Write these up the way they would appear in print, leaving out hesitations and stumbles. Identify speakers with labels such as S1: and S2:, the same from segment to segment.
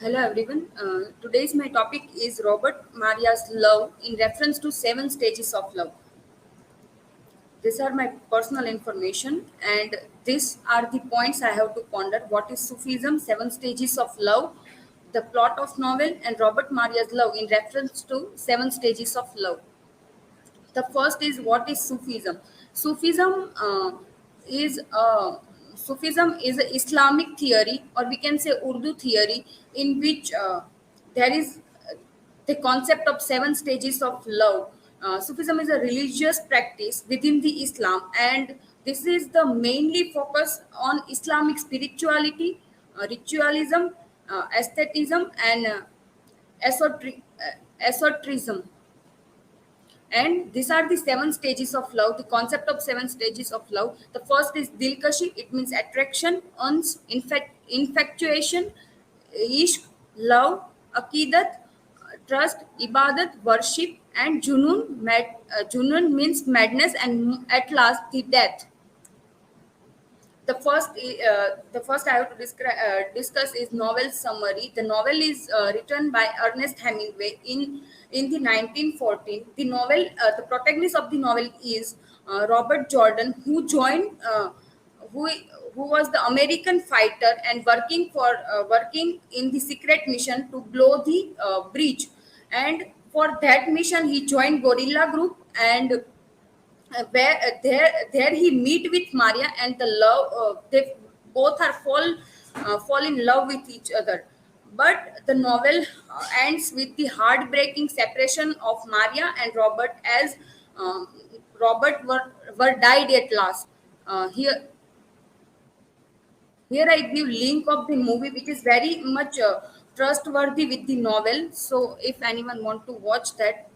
S1: Hello everyone. Today's my topic is Robert Maria's love in reference to seven stages of love. These are my personal information and these are the points I have to ponder. What is Sufism, seven stages of love, the plot of novel, and Robert Maria's love in reference to seven stages of love. The first is what is Sufism. Sufism is Sufism is a Islamic theory, or we can say Urdu theory, in which there is the concept of seven stages of love. Sufism is a religious practice within the Islam, and this is the mainly focus on Islamic spirituality, ritualism, aestheticism, and esotericism. And these are the seven stages of love, the concept of seven stages of love. The first is dilkashi, it means attraction, uns, infatuation, ishq, love, akidat, trust, ibadat, worship, and junun. Junun means madness, and at last the death. The first I have to discuss is novel summary. The novel is written by Ernest Hemingway in the 1914. The protagonist of the novel is Robert Jordan, who who was the American fighter and working in the secret mission to blow the bridge. And for that mission, he joined guerrilla group, and there he meet with Maria, and the love they both are fall in love with each other. But the novel ends with the heartbreaking separation of Maria and Robert, as um, Robert were died at last. Here I give link of the movie, which is very much trustworthy with the novel. So if anyone want to watch that,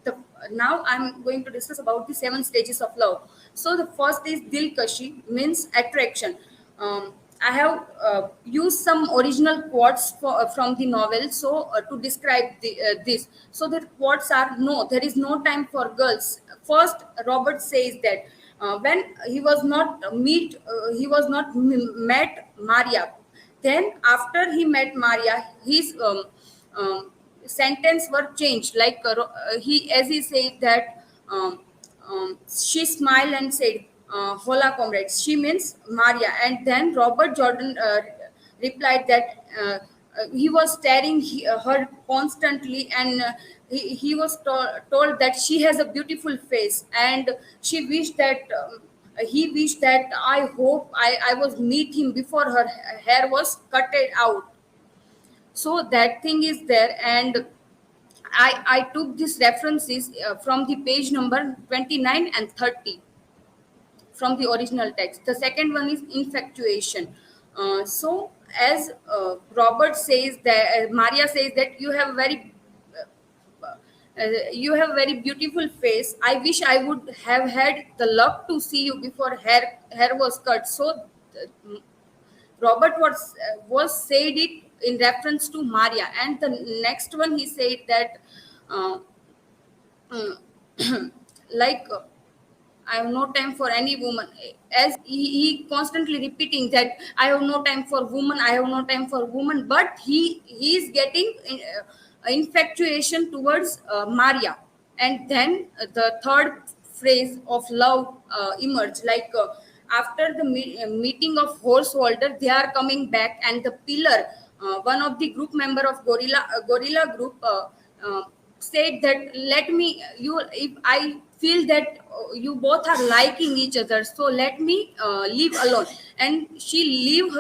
S1: now I'm going to discuss about the seven stages of love. So the first is Dilkashi, means attraction. I have used some original quotes from the novel, so to describe this. So the quotes are: No, there is no time for girls. First, Robert says that when he was not met Maria. Then after he met Maria, his sentence were changed. Like he, as he said that she smiled and said, "Hola, comrades." She means Maria. And then Robert Jordan replied that he was staring her constantly, and he was told that she has a beautiful face, and she wished that. He wished that I was meet him before her hair was cutted out. So that thing is there, and I took these references from the page number 29 and 30 from the original text. The second one is infatuation. So as Robert says that Maria says that you have very beautiful face. I wish I would have had the luck to see you before hair was cut. So Robert was said it in reference to Maria. And the next one, he said that uh, like I have no time for any woman. As he constantly repeating that I have no time for woman, I have no time for woman. But he is getting infatuation towards Maria. And then the third phrase of love emerged. Like after the meeting of Horse Walter, they are coming back, and the pillar, one of the group member of gorilla group. Said that let me you if I feel that you both are liking each other, so let me leave alone. And she leave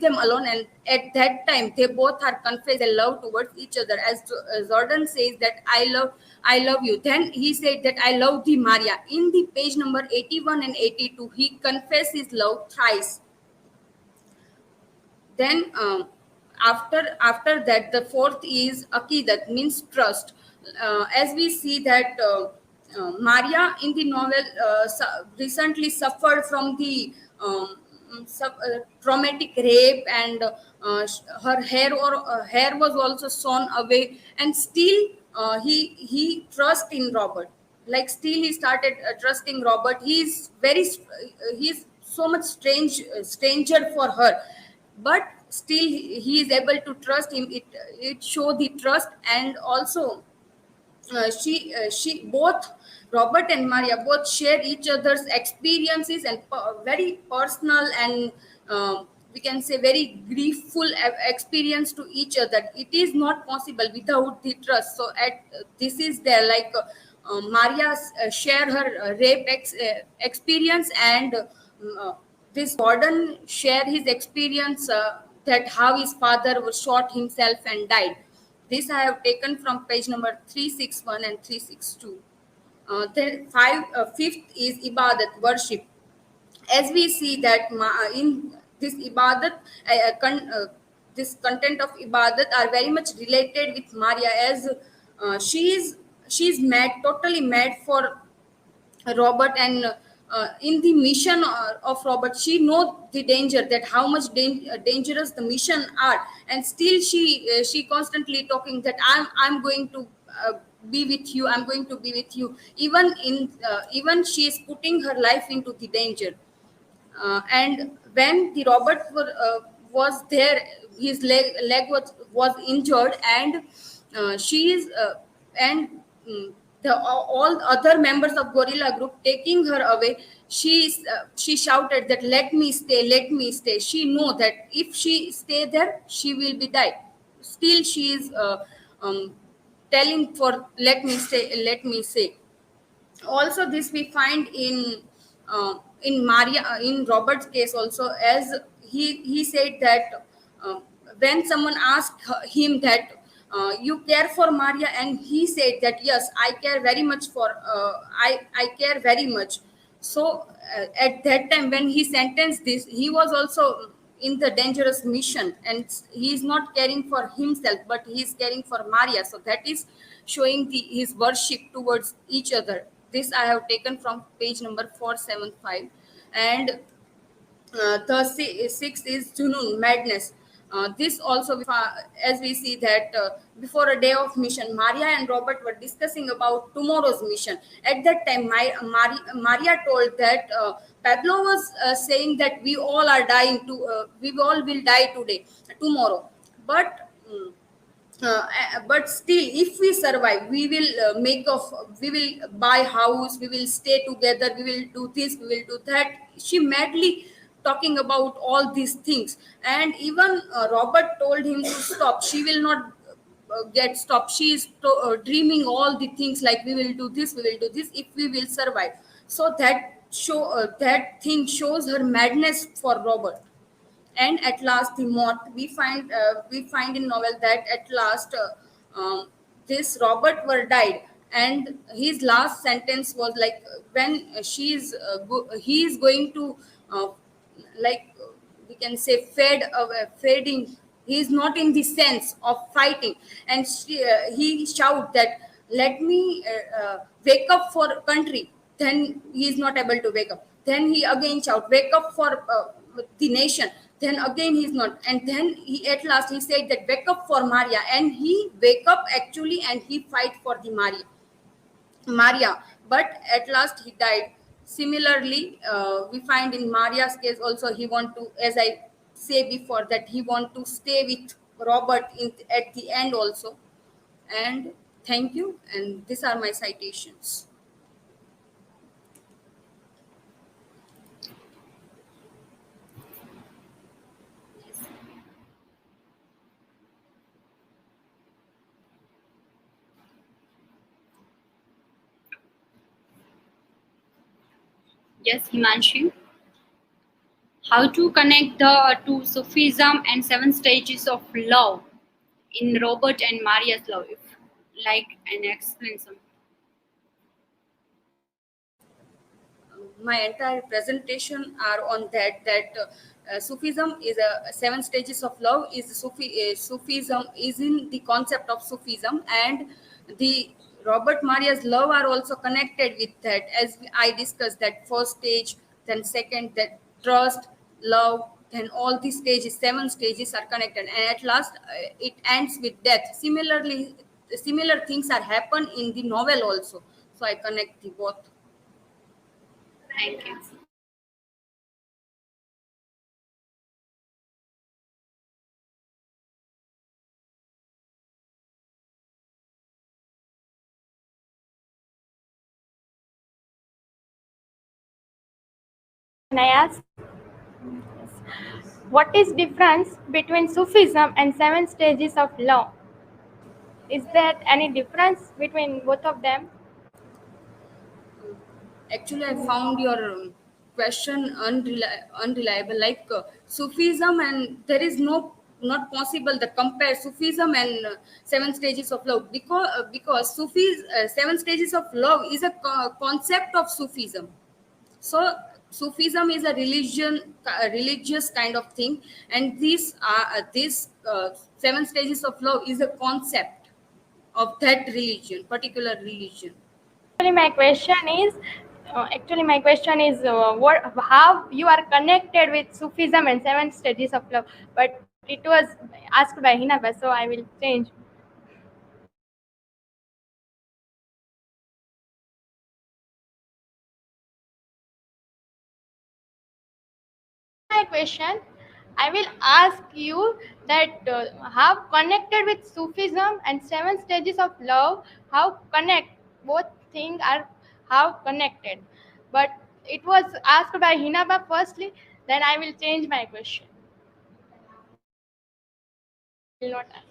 S1: them alone, and at that time they both are confess their love towards each other. As Jordan says that I love you, then he said that I love thee, Maria. In the page number 81 and 82, he confessed his love thrice. Then after that, the fourth is akidat, means trust. As we see that Maria in the novel recently suffered from the traumatic rape, and her hair was also sewn away, and still he trust in Robert. Like still he started trusting Robert. He's so much stranger for her. But still he is able to trust him. It show the trust. And also she both Robert and Maria both share each other's experiences and very personal and we can say very griefful experience to each other. It is not possible without the trust. So at this is there, like Maria share her experience, and this Gordon share his experience that how his father was shot himself and died. This I have taken from page number 361 and 362. Fifth is ibadat, worship. As we see that in this ibadat, this content of ibadat are very much related with Maria, as she is mad, totally mad for Robert, and in the mission of Robert, she know the danger, that how much dangerous the mission are, and still she constantly talking that I'm going to be with you, I'm going to be with you, even she is putting her life into the danger. And when the Robert was there, his leg was injured, and she is and the all other members of Gorilla Group taking her away. She shouted that let me stay, let me stay. She know that if she stay there, she will be died. Still, she is telling for let me stay, let me say. Also this we find in Maria, in Robert's case also, as he said that when someone asked him that you care for Maria, and he said that yes, I care very much for I care very much. So at that time when he sentenced this, he was also in the dangerous mission, and he is not caring for himself, but he is caring for Maria. So that is showing his worship towards each other. This I have taken from page number 475. And the sixth is Junun, madness. This also, as we see that before a day of mission, Maria and Robert were discussing about tomorrow's mission. At that time, Maria told that Pablo was saying that we all are dying we all will die tomorrow. But but still, if we survive, we will we will buy house, we will stay together, we will do this, we will do that. She madly talking about all these things, and even Robert told him to stop. She will not get stopped. She is dreaming all the things like we will do this, we will do this if we will survive. So that thing shows her madness for Robert. And at last the moth, we find in novel that at last this Robert were died, and his last sentence was like when he is going to uh, like we can say fading. He is not in the sense of fighting, and he shout that let me wake up for country. Then he is not able to wake up. Then he again shout wake up for the nation. Then again he's not, and then he at last he said that wake up for Maria, and he wake up actually, and he fight for the Maria, but at last he died. Similarly, we find in Maria's case also, he want to, as I say before, that he want to stay with Robert at the end also. And thank you, and these are my citations.
S2: Yes, Himanshu. How to connect the to Sufism and seven stages of love in Robert and Maria's love, if like and explain some.
S1: My entire presentation are on Sufism is a seven stages of love. Sufism is in the concept of Sufism, and the Robert Maria's love are also connected with that, as I discussed that first stage, then second, that trust, love, then all these stages, seven stages are connected, and at last it ends with death. Similarly, similar things are happen in the novel also. So I connect the both.
S2: Thank you.
S3: Can I ask? What is difference between Sufism and seven stages of love? Is there any difference between both of them?
S1: Actually, I found your question unreliable. Like Sufism, and there is not possible the compare Sufism and seven stages of love, because seven stages of love is a concept of Sufism. So Sufism is a religious kind of thing, and this seven stages of love is a concept of that religion, particular religion.
S3: Actually, my question is what how you are connected with Sufism and seven stages of love. But it was asked by Hinaba, so I will change. My question, I will ask you that how connected with Sufism and seven stages of love, how connect both things are how connected. But it was asked by Hinaba firstly, then I will change my question. I will not ask.